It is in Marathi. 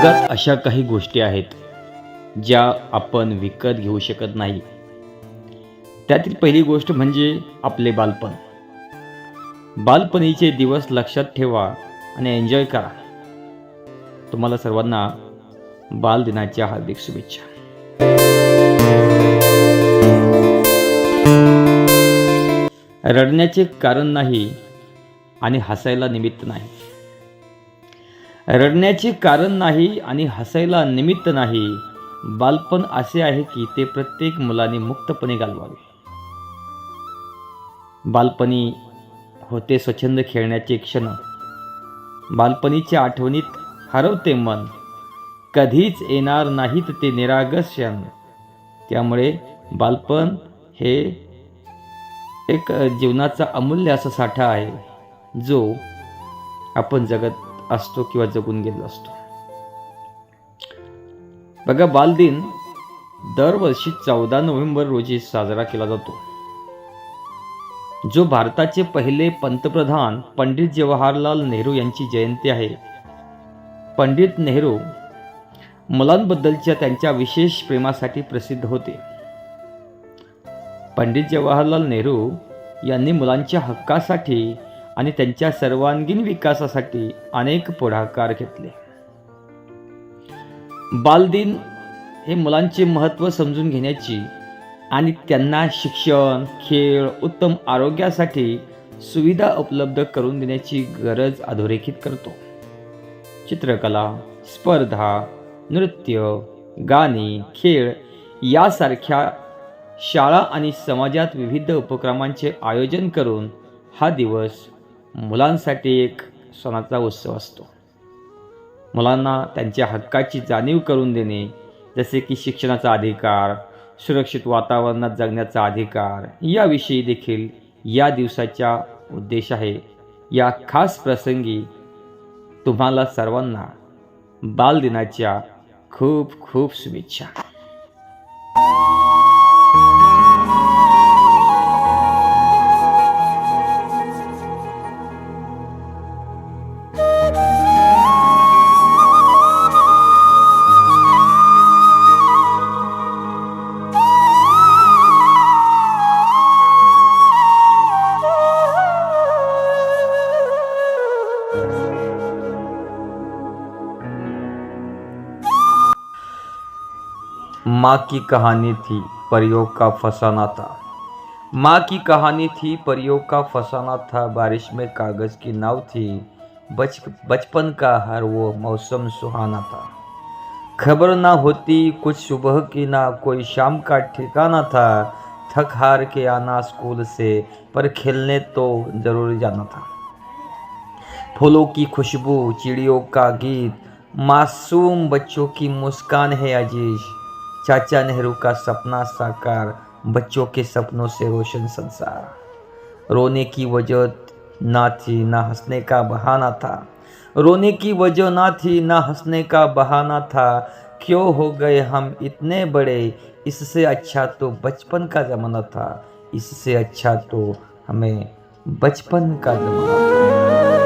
जगात अशा काही गोष्टी आहेत ज्या आपण विकत घेऊ शकत नाही. त्यातील पहिली गोष्ट म्हणजे आपले बालपण. बालपणीचे दिवस लक्षात ठेवा आणि एन्जॉय करा. तुम्हाला सर्वांना बालदिनाच्या हार्दिक शुभेच्छा. रडण्याचे कारण नाही आणि हसायला निमित्त नाही. रडण्याचे कारण नाही आणि हसायला निमित्त नाही. बालपण असे आहे की ते प्रत्येक मुलाने मुक्तपणे घालवावे. बालपणी होते स्वच्छंद खेळण्याचे क्षण. बालपणीच्या आठवणीत हरवते मन. कधीच येणार नाहीत ते निरागस क्षण. त्यामुळे बालपण हे एक जीवनाचा अमूल्य असा साठा आहे जो आपण जगत असतो किंवा जगून गेलो असतो. बघा, बालदिन दरवर्षी 14 नोव्हेंबर रोजी साजरा केला जातो. जो भारताचे पहिले पंतप्रधान पंडित जवाहरलाल नेहरू यांची जयंती आहे. पंडित नेहरू मुलांबद्दलच्या त्यांच्या विशेष प्रेमासाठी प्रसिद्ध होते. पंडित जवाहरलाल नेहरू यांनी मुलांच्या हक्कासाठी आणि त्यांच्या सर्वांगीण विकासासाठी अनेक पुढाकार घेतले. बालदिन हे मुलांचे महत्त्व समजून घेण्याची आणि त्यांना शिक्षण, खेळ, उत्तम आरोग्यासाठी सुविधा उपलब्ध करून देण्याची गरज अधोरेखित करतो. चित्रकला, स्पर्धा, नृत्य, गाणी, खेळ यासारख्या शाळा आणि समाजात विविध उपक्रमांचे आयोजन करून हा दिवस मुलांसाठी एक सणाचा उत्सव असतो. मुलांना त्यांच्या हक्काची जाणीव करून देणे, जसे की शिक्षणाचा अधिकार, सुरक्षित वातावरणात जगण्याचा अधिकार याविषयी देखील या दिवसाचा उद्देश आहे. या खास प्रसंगी तुम्हाला सर्वांना बालदिनाच्या खूप खूप शुभेच्छा. माँ की कहानी थी परियों का फसाना था. माँ की कहानी थी परियों का फसाना था. बारिश में कागज़ की नाव थी. बचपन का हर वो मौसम सुहाना था. खबर ना होती कुछ सुबह की, ना कोई शाम का ठिकाना था. थक हार के आना स्कूल से, पर खेलने तो जरूर जाना था. फूलों की खुशबू, चिड़ियों का गीत, मासूम बच्चों की मुस्कान है अजीज. चाचा नेहरू का सपना साकार, बच्चों के सपनों से रोशन संसार. रोने की वजह ना थी, ना हंसने का बहाना था. रोने की वजह ना थी, ना हंसने का बहाना था. क्यों हो गए हम इतने बड़े, इससे अच्छा तो बचपन का ज़माना था. इससे अच्छा तो हमें बचपन का ज़माना था.